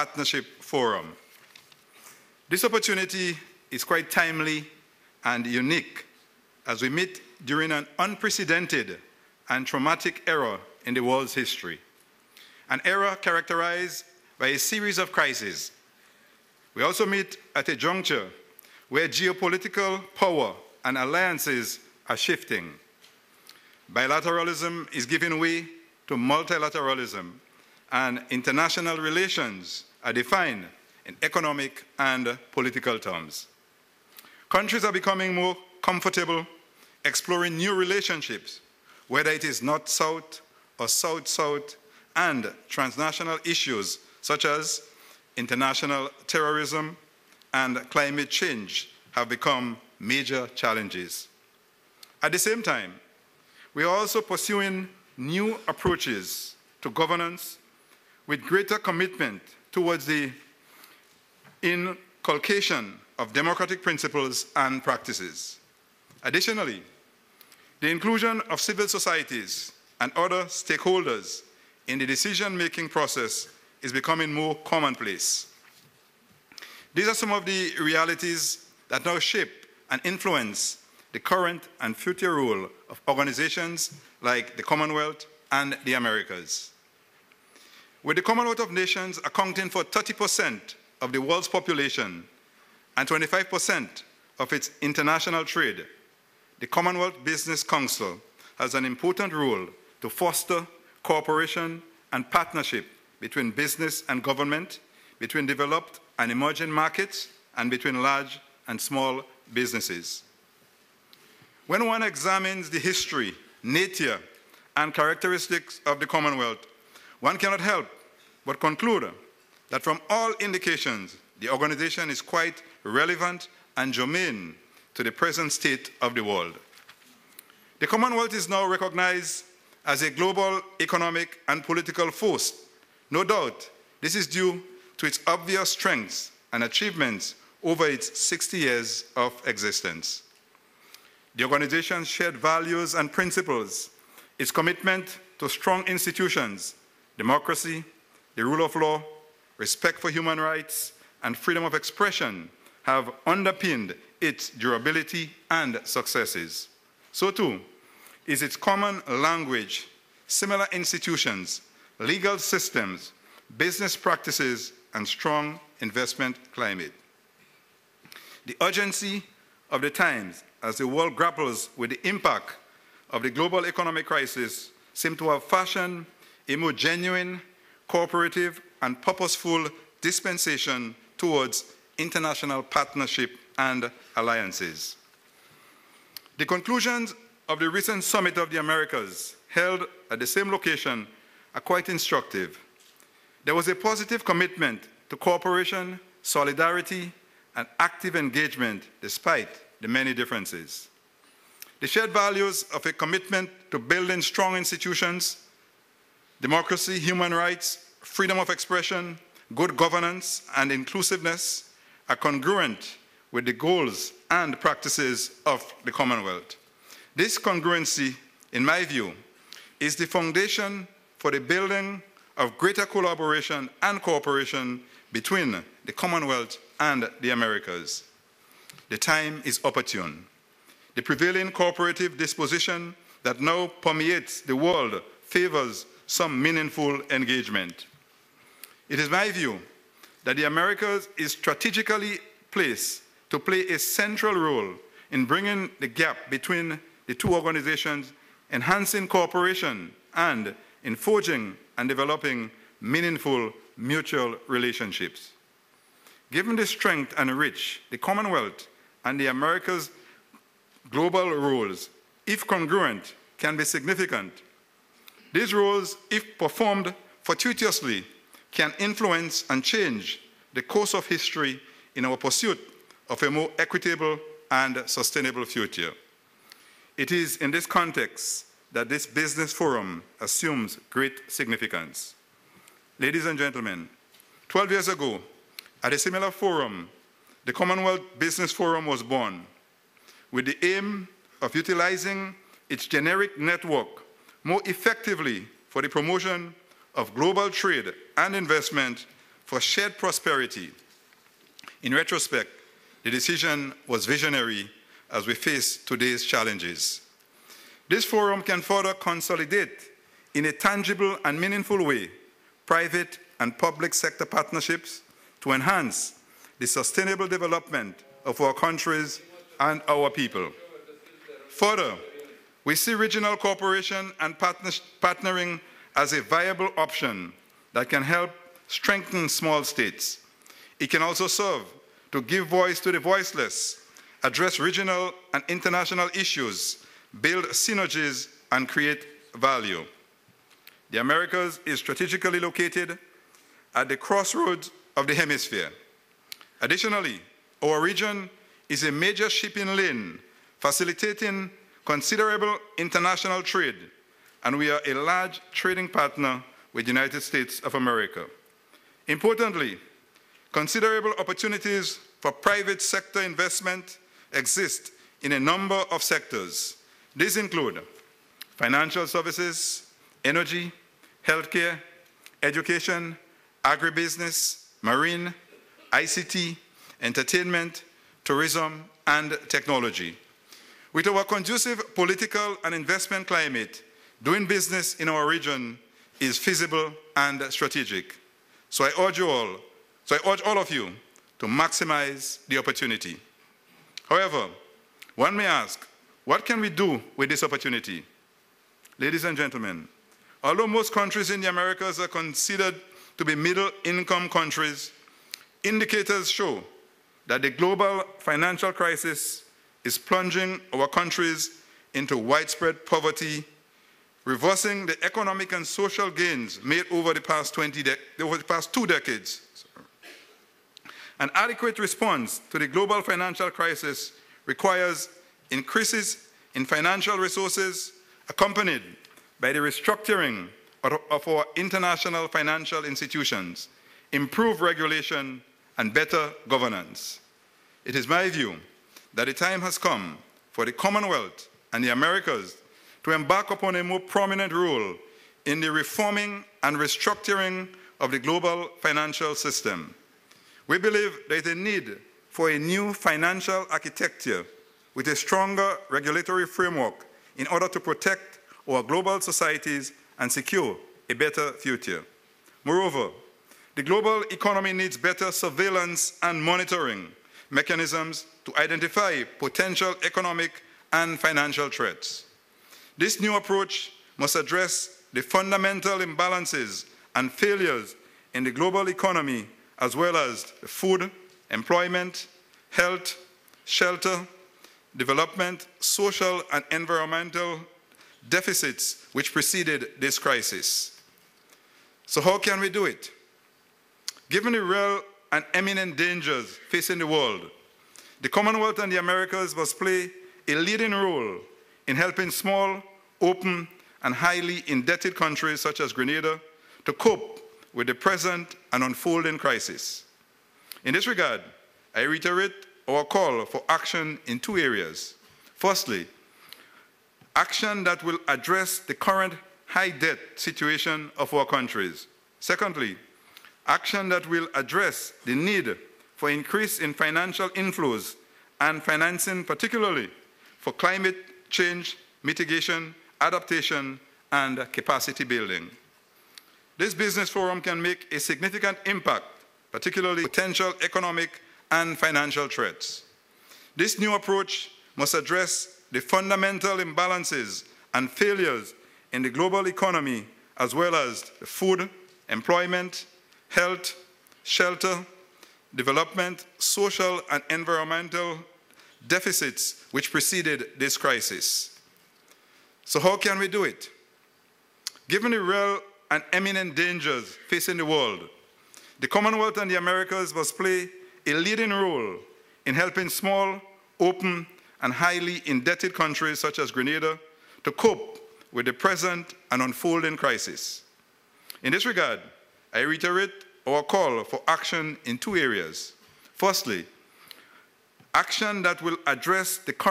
Partnership Forum. This opportunity is quite timely and unique as we meet during an unprecedented and traumatic era in the world's history, an era characterized by a series of crises. We also meet at a juncture where geopolitical power and alliances are shifting. Bilateralism is giving way to multilateralism, and international relations are defined in economic and political terms. Countries are becoming more comfortable exploring new relationships, whether it is North-South or South-South, and transnational issues such as international terrorism and climate change have become major challenges. At the same time, we are also pursuing new approaches to governance with greater commitment towards the inculcation of democratic principles and practices. Additionally, the inclusion of civil societies and other stakeholders in the decision-making process is becoming more commonplace. These are some of the realities that now shape and influence the current and future role of organizations like the Commonwealth and the Americas. With the Commonwealth of Nations accounting for 30% of the world's population and 25% of its international trade, the Commonwealth Business Council has an important role to foster cooperation and partnership between business and government, between developed and emerging markets, and between large and small businesses. When one examines the history, nature, and characteristics of the Commonwealth, one cannot help but conclude that from all indications, the organization is quite relevant and germane to the present state of the world. The Commonwealth is now recognized as a global economic and political force. No doubt, this is due to its obvious strengths and achievements over its 60 years of existence. The organization's shared values and principles, its commitment to strong institutions, democracy, the rule of law, respect for human rights, and freedom of expression have underpinned its durability and successes. So too is its common language, similar institutions, legal systems, business practices, and strong investment climate. The urgency of the times as the world grapples with the impact of the global economic crisis seem to have fashioned a more genuine, cooperative, and purposeful dispensation towards international partnership and alliances. The conclusions of the recent Summit of the Americas, held at the same location, are quite instructive. There was a positive commitment to cooperation, solidarity, and active engagement despite the many differences. The shared values of a commitment to building strong institutions, democracy, human rights, freedom of expression, good governance, and inclusiveness are congruent with the goals and practices of the Commonwealth. This congruency, in my view, is the foundation for the building of greater collaboration and cooperation between the Commonwealth and the Americas. The time is opportune. The prevailing cooperative disposition that now permeates the world favors some meaningful engagement. It is my view that the Americas is strategically placed to play a central role in bringing the gap between the two organizations, enhancing cooperation, and in forging and developing meaningful mutual relationships. Given the strength and reach, the Commonwealth and the Americas' global roles, if congruent, can be significant. These roles, if performed fortuitously, can influence and change the course of history in our pursuit of a more equitable and sustainable future. It is in this context that this business forum assumes great significance. Ladies and gentlemen, 12 years ago, at a similar forum, the Commonwealth Business Forum was born with the aim of utilizing its generic network more effectively for the promotion of global trade and investment for shared prosperity. In retrospect, the decision was visionary as we face today's challenges. This forum can further consolidate in a tangible and meaningful way private and public sector partnerships to enhance the sustainable development of our countries and our people. Further, we see regional cooperation and partnering as a viable option that can help strengthen small states. It can also serve to give voice to the voiceless, address regional and international issues, build synergies, and create value. The Americas is strategically located at the crossroads of the hemisphere. Additionally, our region is a major shipping lane, facilitating considerable international trade, and we are a large trading partner with the United States of America. Importantly, considerable opportunities for private sector investment exist in a number of sectors. These include financial services, energy, healthcare, education, agribusiness, marine, ICT, entertainment, tourism, and technology. With our conducive political and investment climate, doing business in our region is feasible and strategic. So I urge all of you to maximize the opportunity. However, one may ask, what can we do with this opportunity? Ladies and gentlemen, although most countries in the Americas are considered to be middle-income countries, indicators show that the global financial crisis is plunging our countries into widespread poverty, reversing the economic and social gains made over the past 2 decades. An adequate response to the global financial crisis requires increases in financial resources accompanied by the restructuring of our international financial institutions, improved regulation, and better governance. It is my view that the time has come for the Commonwealth and the Americas to embark upon a more prominent role in the reforming and restructuring of the global financial system. We believe there is a need for a new financial architecture with a stronger regulatory framework in order to protect our global societies and secure a better future. Moreover, the global economy needs better surveillance and monitoring mechanisms to identify potential economic and financial threats. This new approach must address the fundamental imbalances and failures in the global economy, as well as food, employment, health, shelter, development, social and environmental deficits which preceded this crisis. So how can we do it? Given the real and imminent dangers facing the world, the Commonwealth and the Americas must play a leading role in helping small, open, and highly indebted countries such as Grenada to cope with the present and unfolding crisis. In this regard, I reiterate our call for action in 2 areas. Firstly, action that will address the current high debt situation of our countries. Secondly, action that will address the need for increase in financial inflows and financing, particularly for climate change mitigation, adaptation, and capacity building. This business forum can make a significant impact, particularly potential economic and financial threats. This new approach must address the fundamental imbalances and failures in the global economy, as well as food, employment, health, shelter, development, social and environmental deficits which preceded this crisis. So how can we do it? Given the real and imminent dangers facing the world, the Commonwealth and the Americas must play a leading role in helping small, open, and highly indebted countries such as Grenada to cope with the present and unfolding crisis. In this regard, I reiterate our call for action in 2 areas. Firstly, action that will address the current